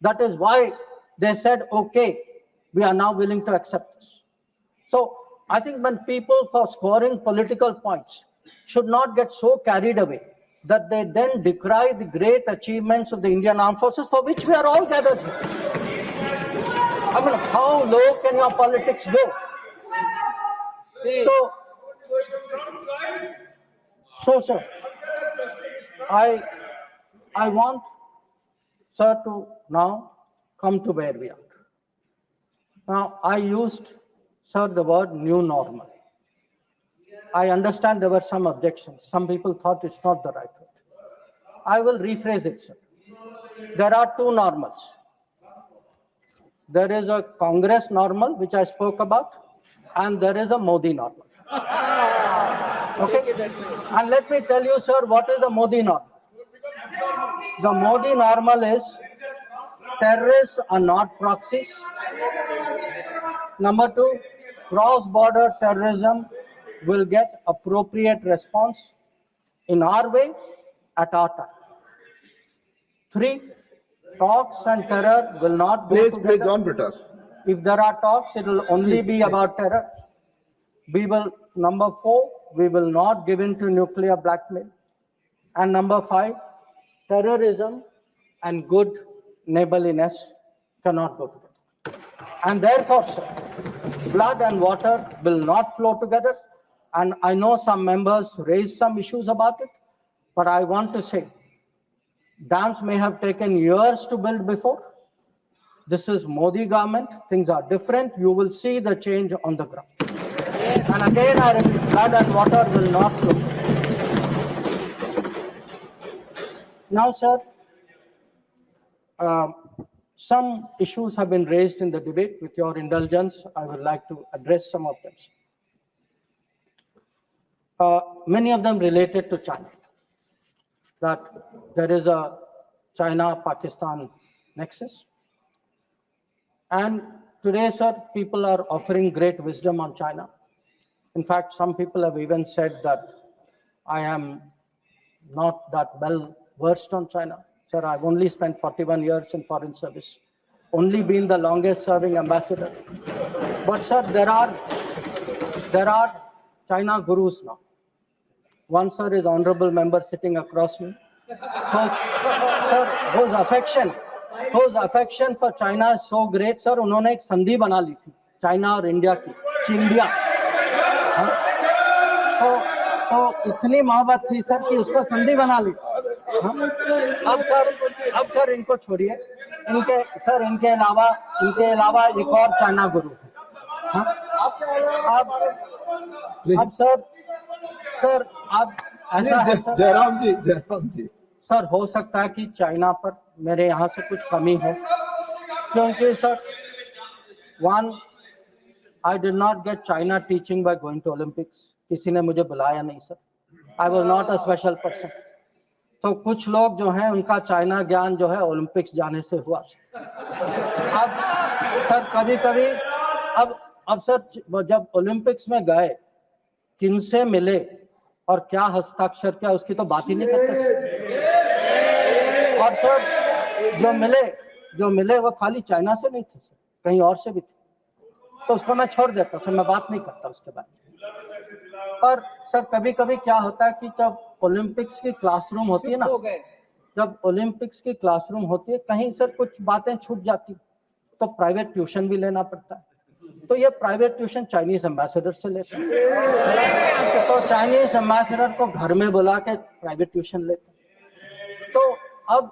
That is why they said, okay, we are now willing to accept this. So I think when people, for scoring political points, should not get so carried away that they then decry the great achievements of the Indian Armed Forces, for which we are all gathered here. I mean, how low can your politics go? So sir, I want, sir, to now come to where we are. Now, I used, sir, the word new normal. I understand there were some objections. Some people thought it's not the right word. I will rephrase it, sir. There are two normals. There is a Congress normal, which I spoke about, and there is a Modi normal. Okay? And let me tell you, sir, what is the Modi normal? The Modi normal is terrorists are not proxies. Number two, cross-border terrorism will get appropriate response in our way at our time. Three, talks and terror will not go together. Please, John Britas. If there are talks, it will only be about terror. Number four, we will not give in to nuclear blackmail. And number five, terrorism and good neighborliness cannot go together. And therefore, sir, blood and water will not flow together. And I know some members raised some issues about it, but I want to say, dams may have taken years to build before. This is Modi government. Things are different. You will see the change on the ground. And again, I repeat, blood and water will not flow. Now, sir, some issues have been raised in the debate. With your indulgence, I would like to address some of them. Many of them related to China. That there is a China-Pakistan nexus. And today, sir, people are offering great wisdom on China. In fact, some people have even said that I am not that well versed on China. Sir, I've only spent 41 years in foreign service, only been the longest serving ambassador. But sir, there are China gurus now. One, sir, is honorable member sitting across me. Whose affection for China is so great, sir, उन्होंने एक संधि बना ली थी China और India की, चिंडिया. तो इतनी मोहब्बत थी सर कि उसको संधि बना ली. अब सर इनको छोड़िए. इनके अलावा एक और चाइना गुरु है. अब सर अब ऐसा है सर, जयराम जी सर, हो सकता है कि चाइना पर मेरे यहाँ से कुछ कमी हो, क्योंकि sir, one, I did not get China teaching by going to Olympics. किसी ने मुझे बुलाया नहीं सर. I was not a special person. तो कुछ लोग जो हैं उनका चाइना ज्ञान जो है ओलंपिक्स जाने से हुआ. अब सर कभी अब सर जब ओलंपिक्स में गए, किनसे मिले और क्या हस्ताक्षर किया, उसकी तो बात ही नहीं करते. और सर जो मिले वो खाली चाइना से नहीं थे सर, कहीं और से भी थे. तो उसको मैं छोड़ देता सर, मैं बात नहीं करता उसके बारे में. पर सर कभी क्या होता है कि जब ओलंपिक्स की क्लासरूम होती है ना, कहीं सर कुछ बातें छूट जाती, तो प्राइवेट ट्यूशन भी लेना पड़ता है. तो ये प्राइवेट ट्यूशन चाइनीज एम्बेसडर से लेते हैं. तो चाइनीज एम्बेसडर को घर में बुला के प्राइवेट ट्यूशन लेते हैं. तो अब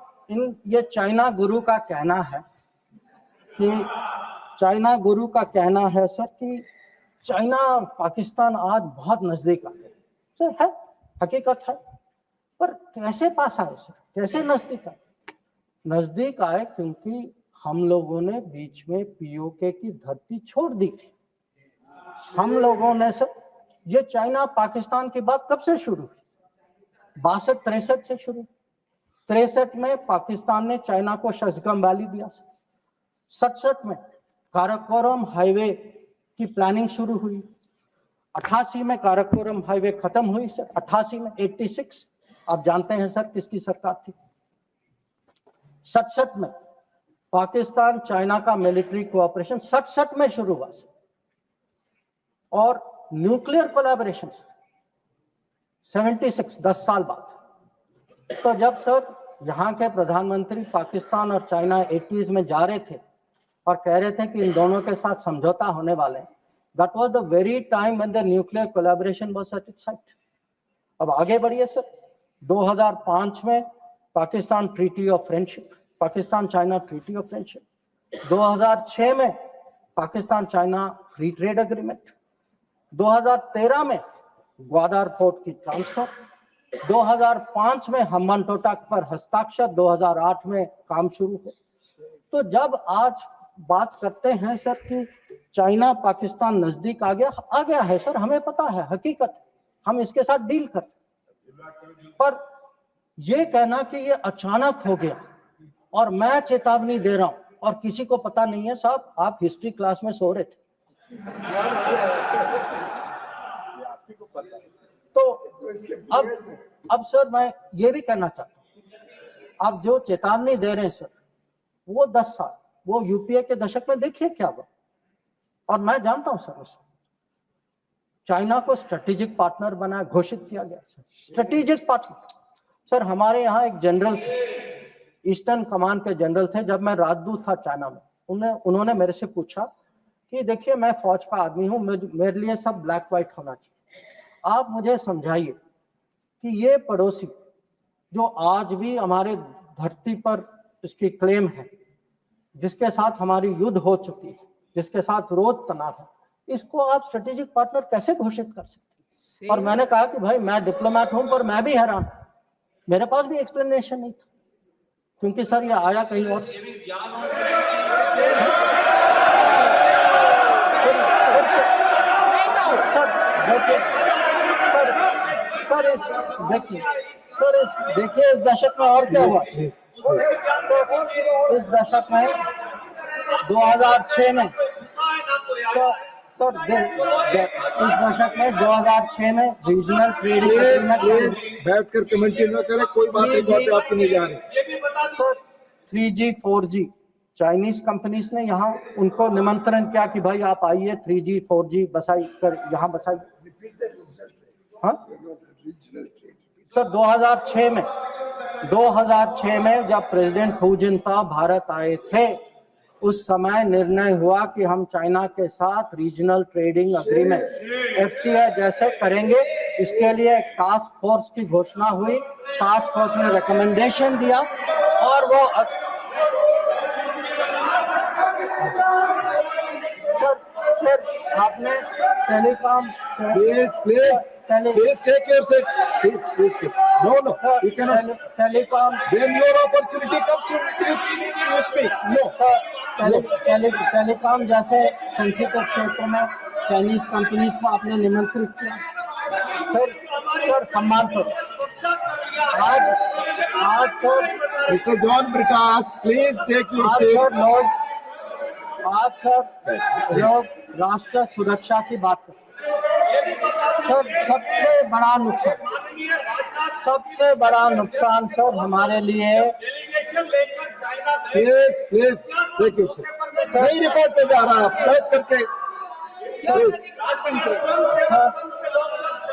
ये चाइना गुरु का कहना है कि चाइना गुरु का कहना है सर कि चाइना पाकिस्तान आज बहुत नजदीक आ गए। सर है, हकीकत है, पर कैसे पास आए सर, कैसे नजदीक आए? नजदीक आए क्योंकि हम लोगों ने बीच में पीओके की धरती छोड़ दी थी। हम लोगों ने सर, ये चाइना पाकिस्तान की बात कब से शुरू हुई? 62-63 से शुरू। 63 में पाकिस्तान ने चाइना को शशगम वैली दिया। 67 में काराकोरम हाईवे की प्लानिंग शुरू हुई। 88 में काराकोरम हाईवे खत्म हुई सर। 88 में 86 आप जानते हैं सर किसकी सरकार थी। 67 में पाकिस्तान चाइना का मिलिट्री कोऑपरेशन 67 में शुरू हुआ सर। और न्यूक्लियर कोलैबोरेशन 76, 10 साल बाद। तो जब सर यहाँ के प्रधानमंत्री पाकिस्तान और चाइना 80s में जा रहे थे और कह रहे थे कि इन दोनों के साथ समझौता होने वाले हैं, that was the very time when the nuclear collaboration was at its height. अब आगे बढ़िए सर, 2005 में Pakistan treaty of friendship, Pakistan China treaty of friendship. 2006 में Pakistan China free trade agreement. 2013 में ग्वादर पोर्ट की ट्रांसफर। 2005 में हम्बनटोटा पर हस्ताक्षर। 2008 में काम शुरू हो। तो जब आज बात करते हैं सर कि चाइना पाकिस्तान नजदीक आ गया है सर, हमें पता है, हकीकत, हम इसके साथ डील कर, पर ये कहना कि ये अचानक हो गया और मैं चेतावनी दे रहा हूं और किसी को पता नहीं है, साहब आप हिस्ट्री क्लास में सो रहे थे। तो अब सर मैं ये भी कहना चाहता हूं, आप जो चेतावनी दे रहे हैं सर, वो 10 साल, वो यूपीए के दशक में देखिए क्या हुआ। और मैं जानता हूं सर, उसे चाइना को स्ट्रेटेजिक पार्टनर बनाया, घोषित किया गया सर, स्ट्रेटेजिक पार्टनर। सर हमारे यहाँ एक जनरल थे, ईस्टर्न कमान के जनरल थे, जब मैं राजदूत था चाइना में, उन्होंने मेरे से पूछा कि देखिए मैं फौज का आदमी हूं, मेरे लिए सब ब्लैक व्हाइट होना चाहिए, आप मुझे समझाइए कि ये पड़ोसी जो आज भी हमारे धरती पर इसकी क्लेम है, जिसके साथ हमारी युद्ध हो चुकी है, जिसके साथ रोज तनाव है, इसको आप स्ट्रेटेजिक पार्टनर कैसे घोषित कर सकते? और मैंने कहा कि भाई मैं डिप्लोमेट हूं, पर मैं भी हैरान, मेरे पास भी एक्सप्लेनेशन नहीं था, क्योंकि सर ये आया कहीं और से। देखिए इस दशक में और क्या हुआ। इस दशक में 2006 में इस दशक में 2006 में रीजनल ट्रेडिंग एग्रीमेंट। बैठकर कमेंट्री न करें, कोई बात नहीं, बातें आपकी नहीं जा रही sir. 3G 4G Chinese companies ने यहाँ उनको निमंत्रण किया कि भाई आप आइए, 3G 4G बसाई कर यहाँ बसाइए। हाँ सर, 2006 में जब प्रेसिडेंट हू जिनताओ भारत आए थे, उस समय निर्णय हुआ कि हम चाइना के साथ रीजनल ट्रेडिंग एग्रीमेंट FTA जैसे करेंगे। इसके लिए टास्क फोर्स की घोषणा हुई, टास्क फोर्स ने रिकमेंडेशन दिया और वो सर आपने telecom Please take your seat. Please take. No, you cannot. Telecom When your opportunity comes, you speak. No. Telecom जैसे सेंसिटिव क्षेत्र में चाइनीज कंपनीज को आपने निमंत्रित किया, फिर सम्मान करो। आज sir Mr. John Prakash, please take your seat. आज सर लोग राष्ट्र सुरक्षा की बात करते हैं। सबसे बड़ा नुकसान सर हमारे लिए। Please take your seat. नहीं रिपोर्ट पे जा रहा, आप बैठ करके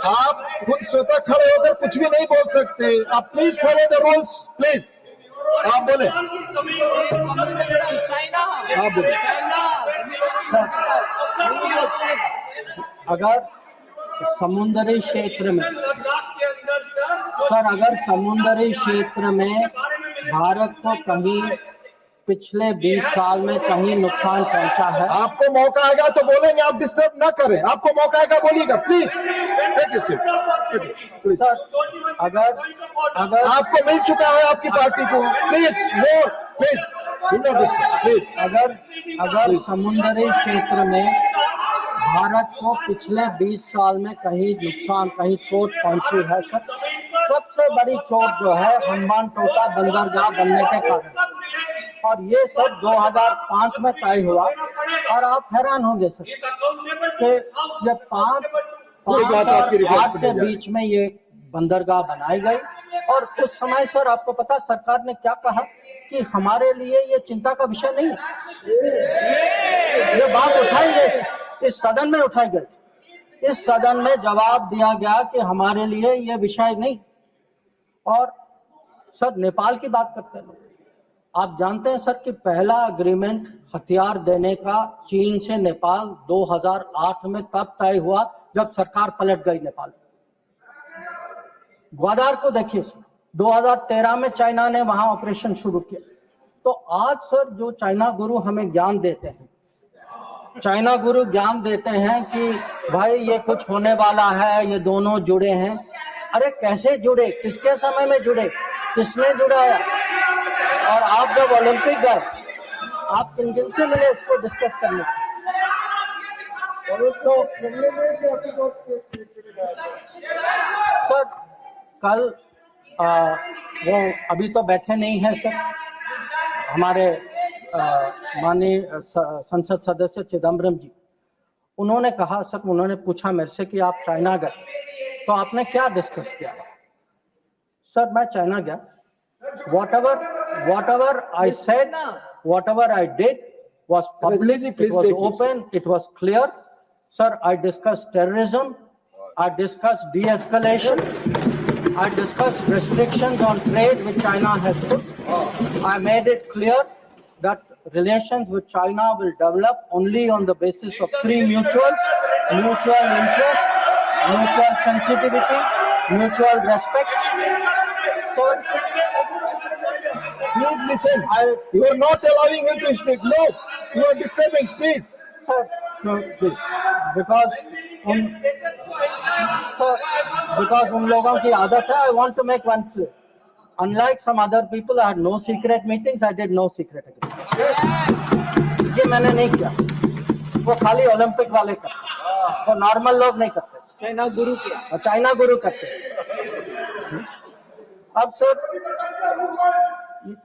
आप खुद स्वतः खड़े होकर कुछ भी नहीं बोल सकते। आप please follow the rules, please. आप बोले, आप बोले। अगर समुद्री क्षेत्र में सर, अगर समुद्री क्षेत्र में भारत को कहीं पिछले 20 साल में कहीं नुकसान पहुंचा है? आपको मौका आएगा तो बोलेंगे, आप डिस्टर्ब ना करें। आपको मौका आएगा बोलिएगा, please take it please. Sir, अगर आपको मिल चुका है आपकी पार्टी को, प्लीज नो, प्लीज प्लीज। अगर समुद्री क्षेत्र में भारत को पिछले 20 साल में कहीं नुकसान, कहीं चोट पहुंची है सर, सबसे बड़ी चोट जो है हम्बान टोटा बंदरगाह बनने के कारण, और ये सब 2005 में तय हुआ। और आप हैरान होंगे सर कि जब 5 और 8 के बीच में ये बंदरगाह बनाई गई, और उस समय सर आपको पता सरकार ने क्या कहा कि हमारे लिए ये चिंता का विषय नहीं है। ये बात उठाई गई थी, इस सदन में उठाई गई थी, इस सदन में जवाब दिया गया कि हमारे लिए ये विषय नहीं। और सर नेपाल की बात करते हैं, आप जानते हैं सर कि पहला एग्रीमेंट हथियार देने का चीन से नेपाल 2008 में तब तय हुआ जब सरकार पलट गई नेपाल। ग्वादार को देखिए सर, 2013 में चाइना ने वहां ऑपरेशन शुरू किया। तो आज सर जो चाइना गुरु हमें ज्ञान देते हैं, चाइना गुरु ज्ञान देते हैं कि भाई ये कुछ होने वाला है, ये दोनों जुड़े हैं। अरे कैसे जुड़े, किसके समय में जुड़े, किसने जुड़ाया? और आप जब ओलंपिक गए, आप किन किन से मिले इसको डिस्कस करने? सर कल वो अभी तो बैठे नहीं हैं सर, हमारे माननीय संसद सदस्य चिदम्बरम जी, उन्होंने कहा सर, उन्होंने पूछा मेरे से कि आप चाइना गए तो आपने क्या डिस्कस किया? सर मैं चाइना गया, whatever I said, whatever I did was public, it was open, it was clear. Sir, I discussed terrorism, I discussed de-escalation, I discussed restrictions on trade which China has put. I made it clear that relations with China will develop only on the basis of 3 mutuals: mutual interest, mutual sensitivity, mutual respect. Sir, please listen. You are not allowing him to speak. No, you are disturbing. Please. Sir, no, please. Because उन लोगों की आदत है. I want to make one clear. Unlike some other people, I had no secret meetings. I did no secret agreements. ये मैंने नहीं किया. वो खाली ओलंपिक वाले करते, वो नॉर्मल लोग नहीं करते. चाइना गुरु किया, और चाइना गुरु करते. अब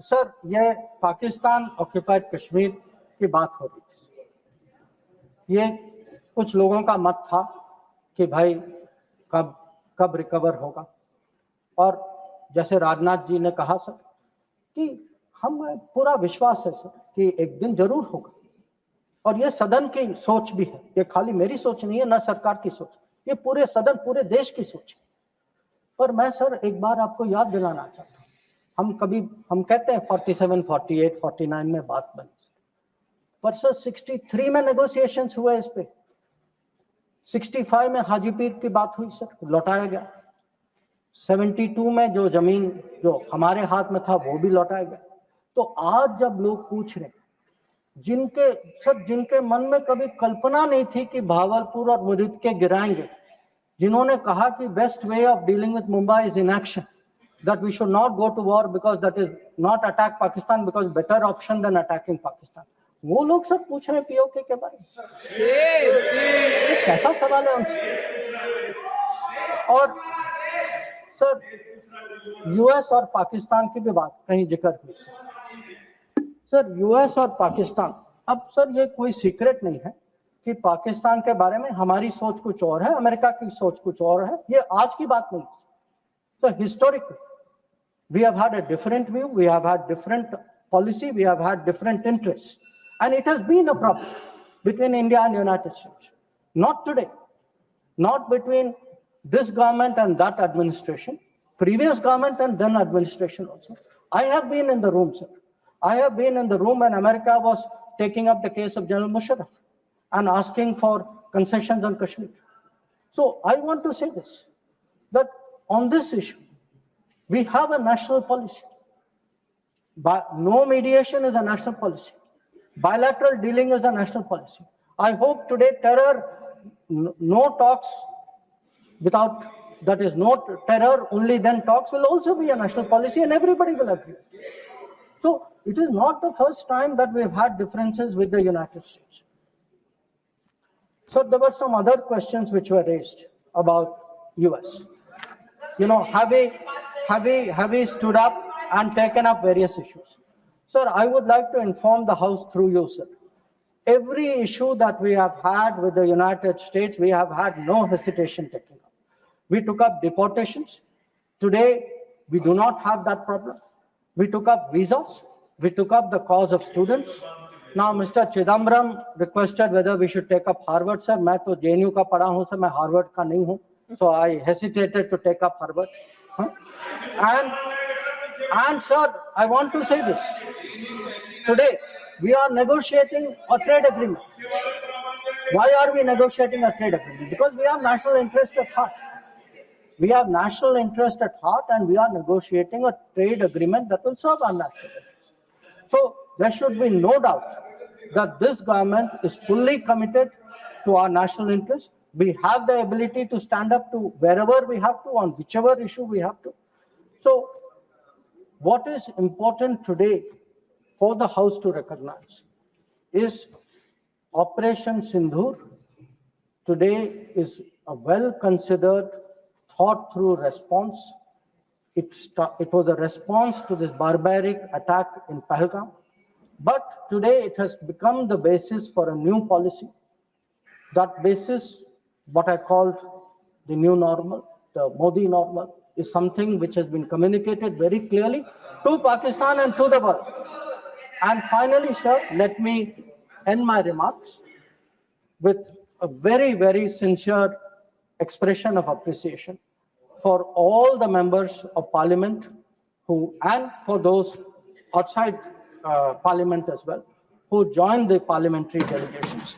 सर ये पाकिस्तान ऑक्यूपाइड कश्मीर की बात हो रही थी. ये कुछ लोगों का मत था कि भाई कब रिकवर होगा, और जैसे राजनाथ जी ने कहा सर कि हमें पूरा विश्वास है सर कि एक दिन जरूर होगा. और ये सदन की सोच भी है, ये खाली मेरी सोच नहीं है, ना सरकार की सोच, ये पूरे सदन, पूरे देश की सोच है. पर मैं सर एक बार आपको याद दिलाना चाहता हूँ, हम कहते हैं 47, 48, 49 में बात बनी, पर सर 63 में नेगोशिएशंस हुए इस पे. 65 में हाजीपीर की बात हुई सर, लौटाया गया. 72 में जो जमीन जो हमारे हाथ में था वो भी लौटाया गया. तो आज जब लोग पूछ रहे, जिनके मन में कभी कल्पना नहीं थी कि भावलपुर और मुरीद के गिराएंगे, जिन्होंने कहा कि best way of dealing with Mumbai is inaction, that we should not go to war because that is not attack Pakistan, because better option than attacking Pakistan, वो लोग सब पूछ रहे हैं पीओके के बारे में. ये कैसा सवाल है उनसे? और सर यूएस और पाकिस्तान की भी बात कहीं जिक्र हुई सर. यूएस और पाकिस्तान, अब सर ये कोई सीक्रेट नहीं है कि पाकिस्तान के बारे में हमारी सोच कुछ और है, अमेरिका की सोच कुछ और है. ये आज की बात नहीं. So historically, we have had a different view, we have had different policy, we have had different interests, and it has been a problem between India and United States. Not today, not between this government and that administration, previous government and then administration also. I have been in the room, sir. I have been in the room when America was taking up the case of General Musharraf and asking for concessions on Kashmir. So I want to say this, that on this issue, we have a national policy. No mediation is a national policy. Bilateral dealing is a national policy. I hope today no talks without, that is no terror, only then talks will also be a national policy and everybody will agree. So it is not the first time that we've had differences with the United States. So there were some other questions which were raised about US. Have we stood up and taken up various issues? Sir, I would like to inform the House through you, sir. Every issue that we have had with the United States, we have had no hesitation taking up. We took up deportations. Today, we do not have that problem. We took up visas. We took up the cause of students. Now, Mr. Chidambaram requested whether we should take up Harvard, sir. मैं तो JNU का पढ़ा हूँ, sir. मैं Harvard का नहीं हूँ. So I hesitated to take up Harvard. And sir, I want to say this. Today, we are negotiating a trade agreement. Why are we negotiating a trade agreement? Because we have national interest at heart. We have national interest at heart and we are negotiating a trade agreement that will serve our national interest. So there should be no doubt that this government is fully committed to our national interest. We have the ability to stand up to wherever we have to, on whichever issue we have to. So what is important today for the House to recognize is Operation Sindoor today is a well-considered, thought-through response. It was a response to this barbaric attack in Pahalgam, but today it has become the basis for a new policy. That basis, what I called the new normal, the Modi normal, is something which has been communicated very clearly to Pakistan and to the world. And finally, sir, let me end my remarks with a very, very sincere expression of appreciation for all the members of Parliament and for those outside Parliament as well, who joined the parliamentary delegations.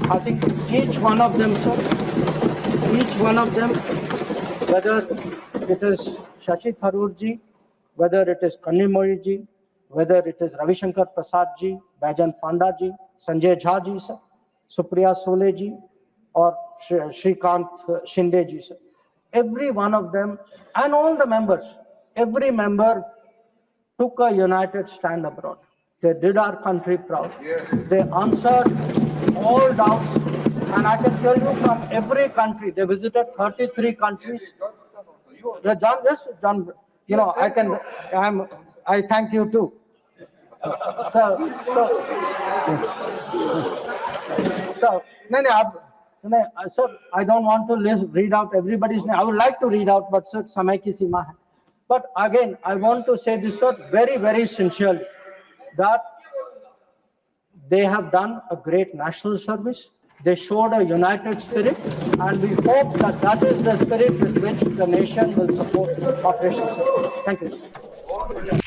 I think each one of them, sir, each one of them, whether it is Shashi Tharoor ji, whether it is Kanimori ji, whether it is Ravi Shankar Prasad ji, Baijan Panda ji, Sanjay Jha ji, sir, Supriya Sole ji, or Shrikant Shinde ji, sir. Every one of them and all the members, every member took a united stand abroad. They did our country proud. Yes. They answered all doubts. And I can tell you from every country, they visited 33 countries. Yeah, John, yes, John, I thank you too. So, sir, I don't want to read out everybody's name. I would like to read out, but sir, samay ki seema hai. But again, I want to say this, sir, very, very sincerely, that they have done a great national service. They showed a united spirit, and we hope that that is the spirit with which the nation will support Operation Sindoor. Thank you.